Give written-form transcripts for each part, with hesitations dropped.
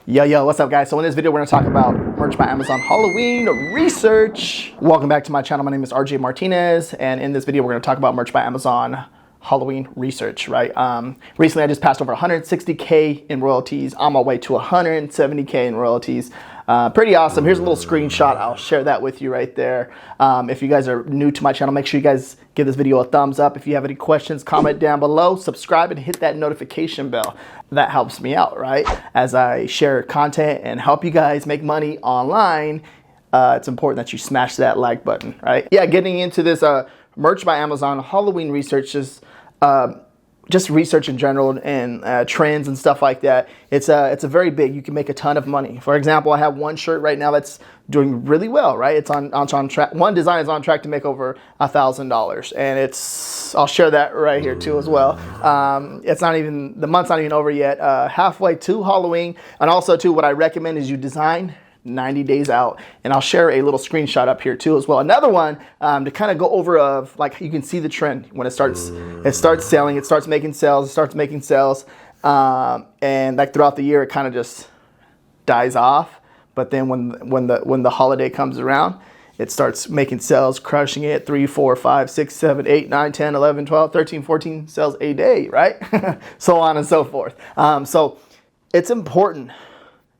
Yo, what's up, guys? So in this video, we're going to talk about merch by Amazon Halloween research. Welcome back to my channel. My name is RJ Martinez, and in this video, we're going to talk about merch by Amazon Halloween research, right? Recently, I just passed over 160K in royalties, on my way to 170K in royalties. Pretty awesome. Here's a little screenshot. I'll share that with you right there. If you guys are new to my channel, make sure you guys give this video a thumbs up. If you have any questions, comment down below, subscribe, and hit that notification bell. That helps me out, right? As I share content and help you guys make money online, it's important that you smash that like button, right? Yeah, getting into this merch by Amazon Halloween research is just research in general and trends and stuff like that. It's a very big. You can make a ton of money. For example, I have one shirt right now that's doing really well, right? It's on track. One design is on track to make over $1,000, and I'll share that right here too as well. It's not even, the month's not even over yet. Halfway to Halloween, and also too, what I recommend is you design 90 days out, and I'll share a little screenshot up here too as well. Another one to kind of go over of, like, you can see the trend when it starts selling, it starts making sales, and like throughout the year it kind of just dies off. But then when the holiday comes around, it starts making sales, crushing it. 3, 4, 5, 6, 7, 8, 9, 10, 11, 12, 13, 14 sales a day, right? So on and so forth. So it's important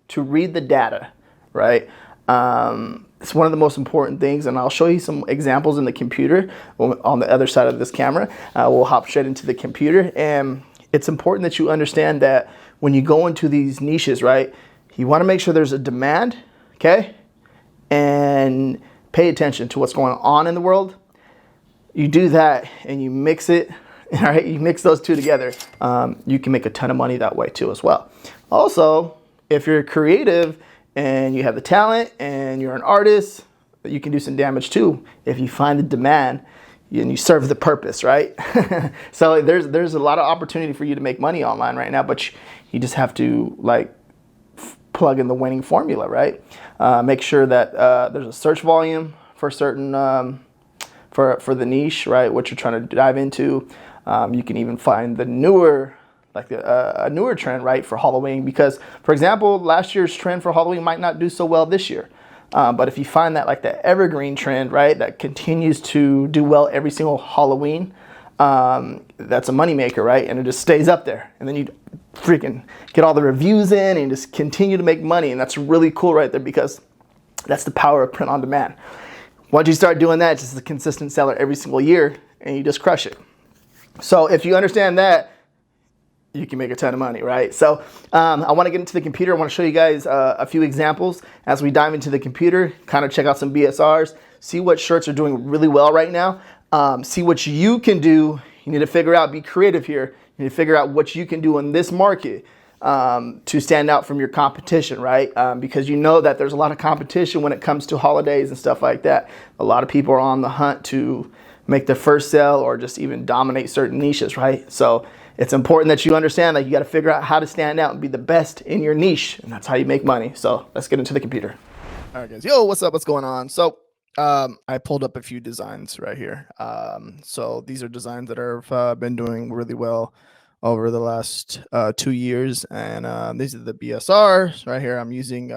to read the data, right? It's one of the most important things, and I'll show you some examples in the computer on the other side of this camera. We'll hop straight into the computer, and it's important that you understand that when you go into these niches, right, you want to make sure there's a demand, okay, and pay attention to what's going on in the world. You do that and you mix it, all right, you mix those two together, you can make a ton of money that way too as well. Also, if you're creative and you have the talent and you're an artist, you can do some damage too if you find the demand and you serve the purpose, right? So there's a lot of opportunity for you to make money online right now, but you just have to, like, plug in the winning formula, right? Make sure that there's a search volume for certain for the niche, right, what you're trying to dive into. You can even find the newer, like a newer trend, right, for Halloween, because, for example, last year's trend for Halloween might not do so well this year. But if you find that, like, the evergreen trend, right, that continues to do well every single Halloween, that's a moneymaker, right? And it just stays up there. And then you freaking get all the reviews in and just continue to make money. And that's really cool right there, because that's the power of print on demand. Once you start doing that, it's just a consistent seller every single year, and you just crush it. So if you understand that, you can make a ton of money, right? So I want to get into the computer. I want to show you guys a few examples as we dive into the computer, kind of check out some BSRs, see what shirts are doing really well right now, see what you can do. You need to figure out, be creative here. You need to figure out what you can do in this market to stand out from your competition, right? Because you know that there's a lot of competition when it comes to holidays and stuff like that. A lot of people are on the hunt to make their first sale or just even dominate certain niches, right? So it's important that you understand that you got to figure out how to stand out and be the best in your niche, and that's how you make money. So let's get into the computer. All right, guys. Yo, what's up? What's going on? So I pulled up a few designs right here. So these are designs that have been doing really well over the last 2 years, and these are the BSRs right here. I'm using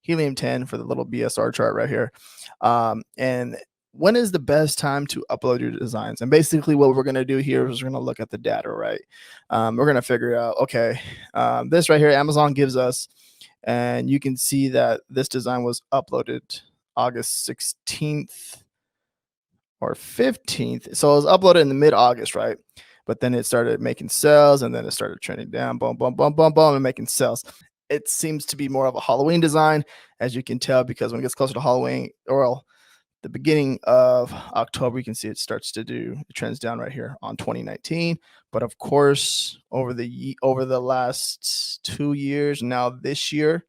Helium 10 for the little BSR chart right here, and when is the best time to upload your designs? And basically what we're going to do here is we're going to look at the data, right? We're going to figure out, okay, this right here, Amazon gives us, and you can see that this design was uploaded August 16th or 15th. So it was uploaded in the mid-August, right? But then it started making sales, and then it started trending down, boom, boom, boom, boom, boom, and making sales. It seems to be more of a Halloween design, as you can tell, because when it gets closer to Halloween, or the beginning of October, you can see it starts to do, it trends down right here on 2019. But of course, over the last 2 years, now this year,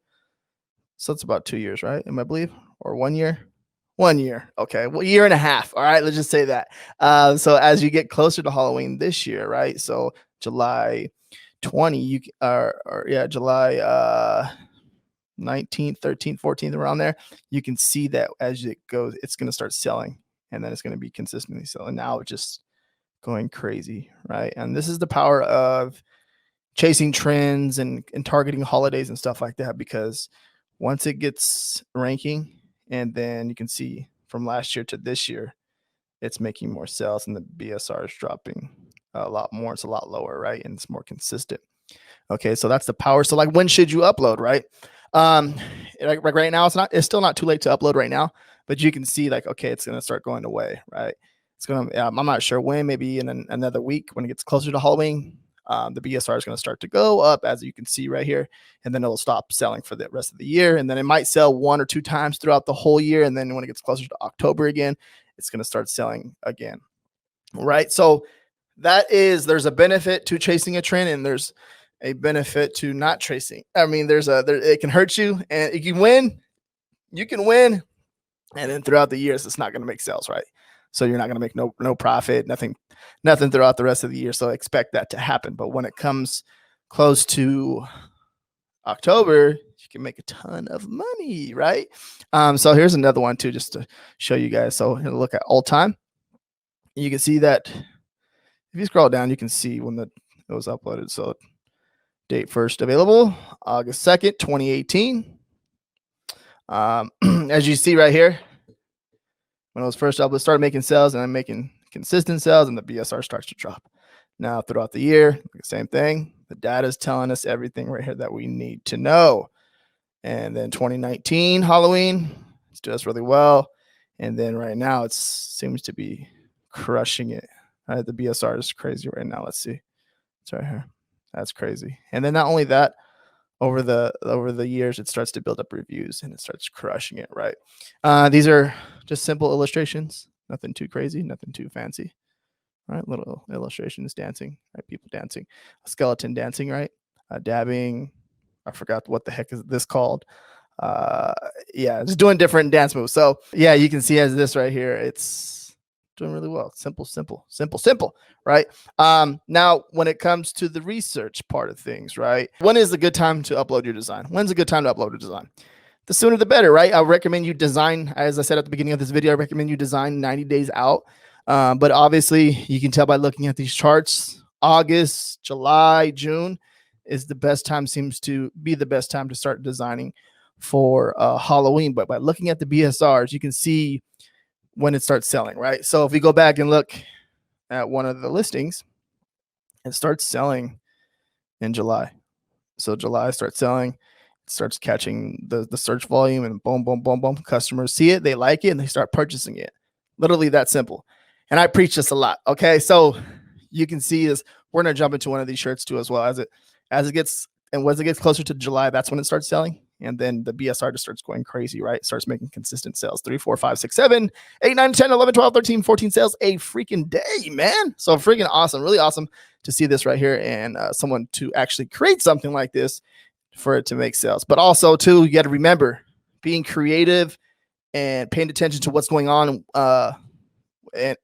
so it's about 2 years, right? I believe, or 1 year. 1 year, okay, well, year and a half. All right, let's just say that. So as you get closer to Halloween this year, right? So July 20, July 19th, 13th, 14th, around there, you can see that as it goes, it's going to start selling, and then it's going to be consistently selling. Now it's just going crazy, right? And this is the power of chasing trends and targeting holidays and stuff like that, because once it gets ranking, and then you can see from last year to this year, it's making more sales and the BSR is dropping a lot more. It's a lot lower, right? And it's more consistent. Okay, so that's the power. So like, when should you upload, right? Like right now, it's still not too late to upload right now, but you can see like, okay, it's gonna start going away, right? It's gonna, I'm not sure when, maybe in another week when it gets closer to Halloween. The BSR is going to start to go up, as you can see right here, and then it'll stop selling for the rest of the year. And then it might sell 1 or 2 times throughout the whole year. And then when it gets closer to October again, it's going to start selling again, right? So there's a benefit to chasing a trend, and there's a benefit to not tracing. I mean, it can hurt you, and you can win, and then throughout the years, it's not going to make sales, right? So you're not going to make no profit, nothing throughout the rest of the year. So expect that to happen. But when it comes close to October, you can make a ton of money, right? So here's another one too, just to show you guys. So look at all time. You can see that if you scroll down, you can see when it was uploaded. So date first available, August 2nd, 2018. As you see right here, when it was first up, it started making sales, and I'm making consistent sales, and the BSR starts to drop. Now throughout the year, same thing. The data is telling us everything right here that we need to know. And then 2019 Halloween, it's doing us really well. And then right now, it seems to be crushing it. The BSR is crazy right now. Let's see. It's right here. That's crazy. And then not only that, over the years, it starts to build up reviews, and it starts crushing it, right? These are just simple illustrations, nothing too crazy, nothing too fancy, right? Little illustrations, dancing, right? People dancing, a skeleton dancing, right? Dabbing. I forgot what the heck is this called. Yeah, just doing different dance moves. So yeah, you can see as this right here, it's doing really well. Simple, right? Now, when it comes to the research part of things, right? When is a good time to upload your design? When's a good time to upload a design? The sooner the better, right? I recommend you design, as I said at the beginning of this video, I recommend you design 90 days out. But obviously, you can tell by looking at these charts, August, July, June is the best time, seems to be the best time to start designing for Halloween. But by looking at the BSRs, you can see when it starts selling, right? So if we go back and look at one of the listings, it starts selling in July. So July starts selling, it starts catching the search volume, and boom, boom, boom, boom. Customers see it, they like it, and they start purchasing it. Literally that simple. And I preach this a lot. Okay, so you can see this. We're gonna jump into one of these shirts too, as well. As it gets closer to July, that's when it starts selling. And then the BSR just starts going crazy, right? It starts making consistent sales. 3, 4, 5, 6, 7, 8, 9, 10, 11, 12, 13, 14 sales a freaking day, man. So freaking awesome. Really awesome to see this right here, and someone to actually create something like this for it to make sales. But also, too, you got to remember being creative and paying attention to what's going on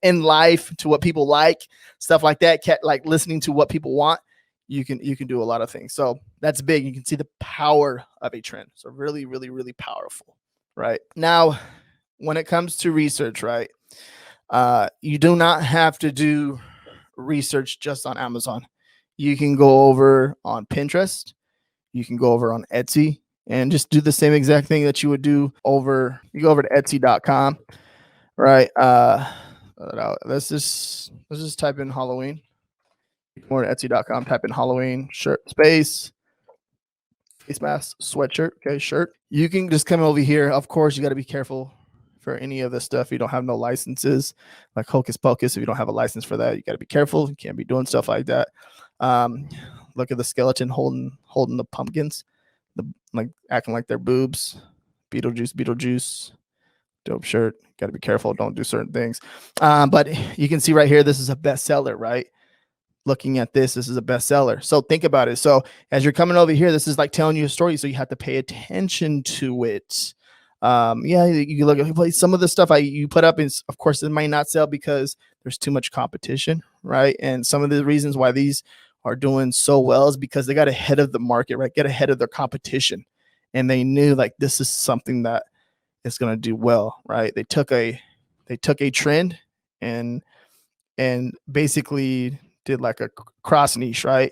in life, to what people like, stuff like that. Like listening to what people want. You can do a lot of things. So that's big. You can see the power of a trend. So really, really, really powerful, right? Now, when it comes to research, right, you do not have to do research just on Amazon. You can go over on Pinterest. You can go over on Etsy and just do the same exact thing that you would do over. You go over to Etsy.com, right? Let's just type in Halloween. More at Etsy.com, type in Halloween shirt space face mask sweatshirt. Okay, shirt. You can just come over here. Of course, you got to be careful for any of this stuff. You don't have no licenses, like Hocus Pocus. If you don't have a license for that, you got to be careful. You can't be doing stuff like that. Look at the skeleton holding the pumpkins, like acting like they're boobs. Beetlejuice. Dope shirt. Got to be careful. Don't do certain things. But you can see right here, this is a bestseller, right? Looking at this is a bestseller. So think about it. So as you're coming over here, this is like telling you a story. So you have to pay attention to it. Yeah, you look at some of the stuff you put up is, of course, it might not sell because there's too much competition, right? And some of the reasons why these are doing so well is because they got ahead of the market, right? Get ahead of their competition. And they knew like this is something that is going to do well, right? They took a trend and basically did like a cross niche, right?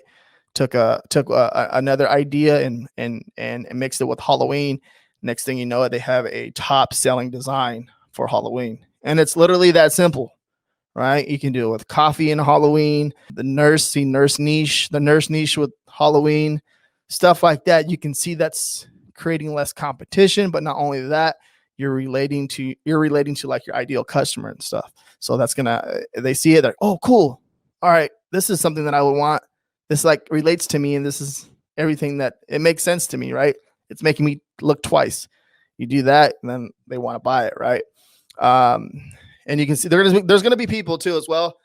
took another idea and mixed it with Halloween. Next thing you know, they have a top selling design for Halloween, and it's literally that simple, right? You can do it with coffee and Halloween, the nurse niche, the nurse niche with Halloween, stuff like that. You can see that's creating less competition, but not only that, you're relating to like your ideal customer and stuff. So that's gonna, they see it, they're, oh, cool. All right, this is something that I would want. This like relates to me, and this is everything that it makes sense to me, right? It's making me look twice. You do that, and then they want to buy it, right? Um, and you can see there's going to be people too as well.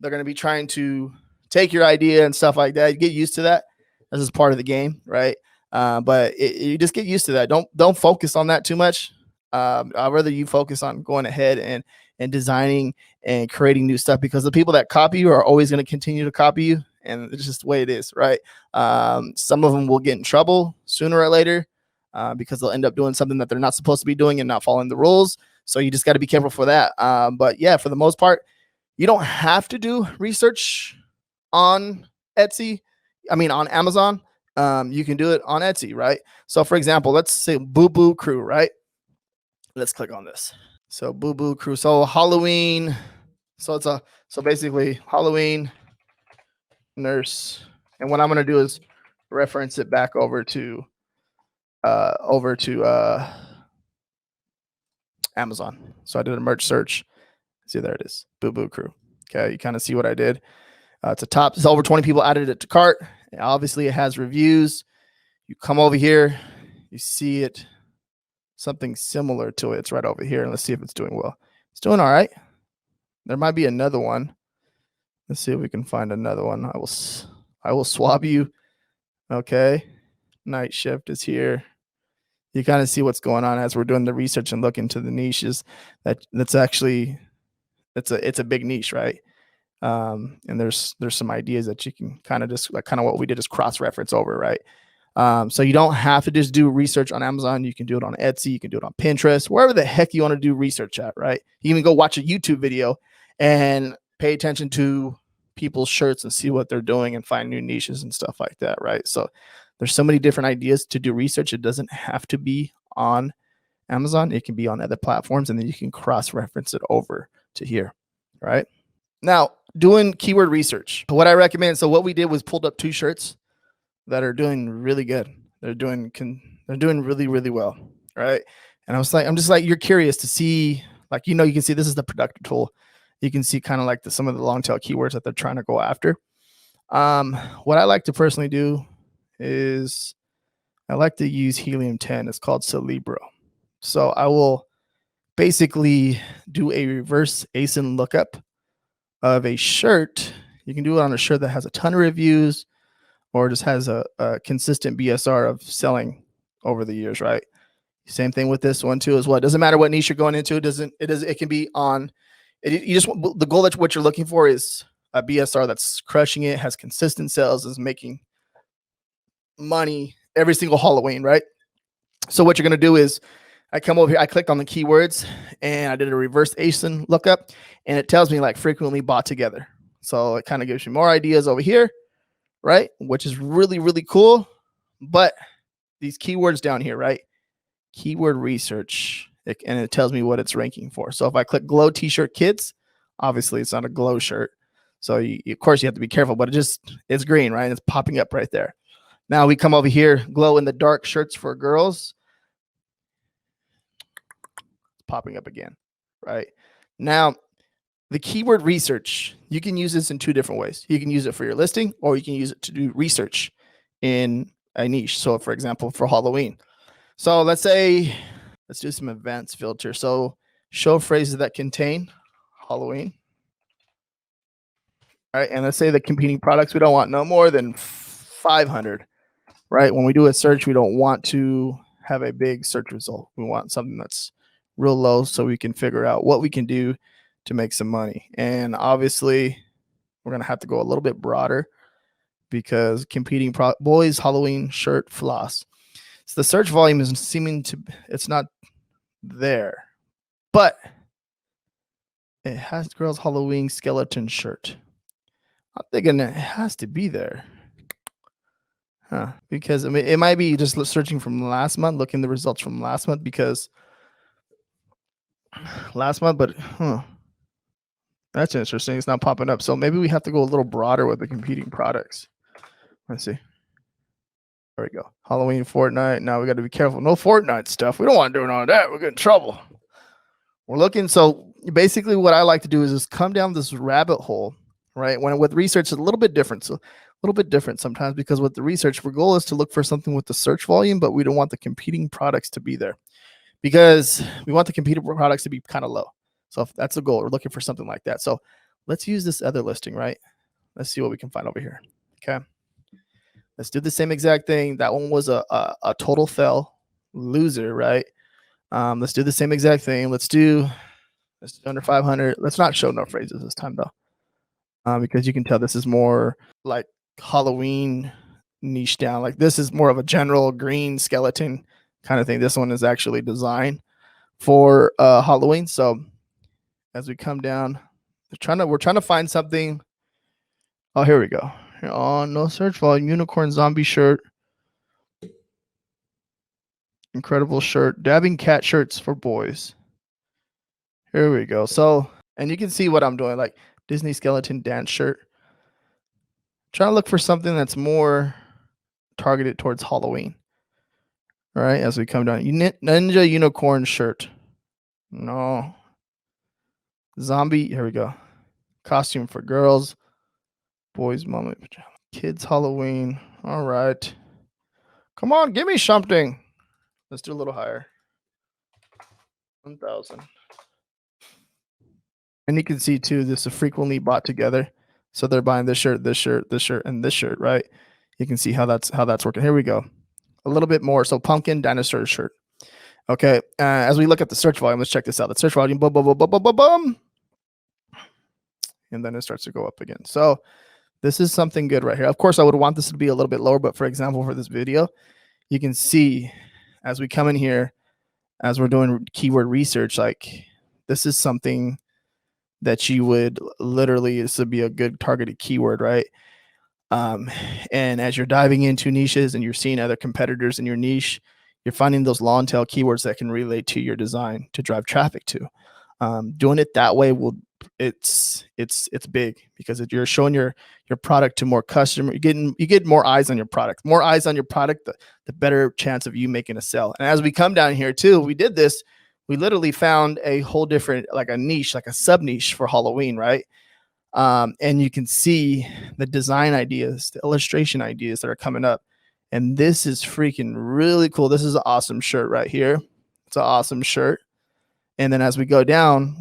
They're going to be trying to take your idea and stuff like that. You get used to that. This is part of the game, right? But you just get used to that. Don't focus on that too much. I'd rather you focus on going ahead and designing and creating new stuff, because the people that copy you are always going to continue to copy you, and it's just the way it is, right? Some of them will get in trouble sooner or later because they'll end up doing something that they're not supposed to be doing and not following the rules. So you just got to be careful for that. But yeah, for the most part, you don't have to do research on Etsy. I mean, on Amazon. You can do it on Etsy, right? So for example, let's say Boo Boo Crew, right? Let's click on this. So Boo Boo Crew. So Halloween. So basically Halloween nurse. And what I'm going to do is reference it back over to Amazon. So I did a merch search. See, there it is. Boo Boo Crew. Okay, you kind of see what I did. It's a top. It's over 20 people added it to cart. And obviously, it has reviews. You come over here, you see it, something similar to it. It's right over here, and let's see if it's doing well. It's doing all right. There might be another one. Let's see if we can find another one. I will swab you. Okay, night shift is here. You kind of see what's going on as we're doing the research and look into the niches. That's actually it's a big niche, right? And there's some ideas that you can kind of just like kind of what we did is cross reference over, right? So you don't have to just do research on Amazon. You can do it on Etsy. You can do it on Pinterest, wherever the heck you want to do research at, right? You can even go watch a YouTube video and pay attention to people's shirts and see what they're doing and find new niches and stuff like that, right? So there's so many different ideas to do research. It doesn't have to be on Amazon. It can be on other platforms, and then you can cross-reference it over to here, right? Now, doing keyword research. What I recommend, so what we did was pulled up 2 shirts that are doing really good. They're doing really, really well, right? And I'm just like, you're curious to see, like, you can see this is the production tool. You can see kind of like some of the long tail keywords that they're trying to go after. What I like to personally do is I like to use Helium 10. It's called Celebro. So I will basically do a reverse ASIN lookup of a shirt. You can do it on a shirt that has a ton of reviews or just has a consistent BSR of selling over the years, right? Same thing with this one too as well. It doesn't matter what niche you're going into. It can be on, you just, the goal that what you're looking for is a BSR that's crushing it, has consistent sales, is making money every single Halloween, right? So what you're going to do is I come over here, I clicked on the keywords and I did a reverse ASIN lookup, and it tells me like frequently bought together. So it kind of gives you more ideas over here, right? Which is really, really cool. But these keywords down here, right? Keyword research, and it tells me what it's ranking for. So if I click glow t-shirt kids, obviously it's not a glow shirt. So of course you have to be careful, but it's green, right? It's popping up right there. Now we come over here, glow in the dark shirts for girls. It's popping up again, right? Now, the keyword research, you can use this in 2 different ways. You can use it for your listing, or you can use it to do research in a niche. So for example, for Halloween. So let's do some advanced filter. So show phrases that contain Halloween. All right, and let's say the competing products, we don't want no more than 500, right? When we do a search, we don't want to have a big search result. We want something that's real low so we can figure out what we can do to make some money. And obviously, we're going to have to go a little bit broader because competing boys Halloween shirt floss. So the search volume is it's not there, but it has girls Halloween skeleton shirt. I'm thinking it has to be there. Because I mean, it might be just searching from last month, looking the results from last month, because last month, but that's interesting. It's not popping up. So maybe we have to go a little broader with the competing products. Let's see. There we go. Halloween, Fortnite. Now we got to be careful. No Fortnite stuff. We don't want to do none of that. We'll get in trouble. We're looking. So basically what I like to do is just come down this rabbit hole, right? When with research, it's a little bit different. So a little bit different sometimes, because with the research, our goal is to look for something with the search volume, but we don't want the competing products to be there, because we want the competing products to be kind of low. So if that's the goal, we're looking for something like that. So let's use this other listing, right? Let's see what we can find over here. Okay. Let's do the same exact thing. That one was a total fail loser, right? Let's do the same exact thing. Let's do under 500. Let's not show no phrases this time though, because you can tell this is more like Halloween niche down. Like this is more of a general green skeleton kind of thing. This one is actually designed for Halloween. So as we come down, we're trying to find something. Oh, here we go. Oh, no search volume. Unicorn zombie shirt. Incredible shirt. Dabbing cat shirts for boys. Here we go. So, and you can see what I'm doing, like Disney skeleton dance shirt. Trying to look for something that's more targeted towards Halloween. All right, as we come down. Ninja unicorn shirt. No. Zombie. Here we go. Costume for girls. Boys, mama, pajama. Kids Halloween. All right. Come on, give me something. Let's do a little higher. 1,000. And you can see too, this is frequently bought together. So they're buying this shirt, this shirt, this shirt, and this shirt, right? You can see how that's working. Here we go. A little bit more. So pumpkin dinosaur shirt. Okay. As we look at the search volume, let's check this out. The search volume, boom, boom, boom, boom, boom, boom, boom. And then it starts to go up again. So this is something good right here. Of course, I would want this to be a little bit lower, but for example, for this video, you can see as we come in here, as we're doing keyword research, like this is something that you would literally, this would be a good targeted keyword, right? And as you're diving into niches and you're seeing other competitors in your niche, you're finding those long tail keywords that can relate to your design to drive traffic to. Doing it that way will it's big, because if you're showing your product to more customers, you get more eyes on your product. More eyes on your product, the better chance of you making a sale. And as we come down here too, we did this. We literally found a whole different, like a niche, like a sub niche for Halloween, right? And you can see the design ideas, the illustration ideas that are coming up. And this is freaking really cool. This is an awesome shirt right here. It's an awesome shirt. And then as we go down,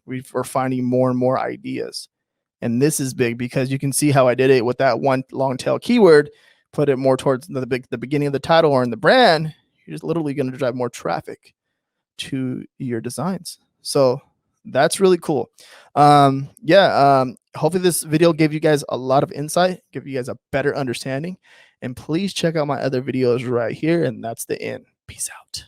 we're finding more and more ideas. And this is big, because you can see how I did it with that one long tail keyword, put it more towards the beginning of the title or in the brand. You're just literally going to drive more traffic to your designs. So that's really cool. Hopefully this video gave you guys a lot of insight, give you guys a better understanding. And please check out my other videos right here. And that's the end. Peace out.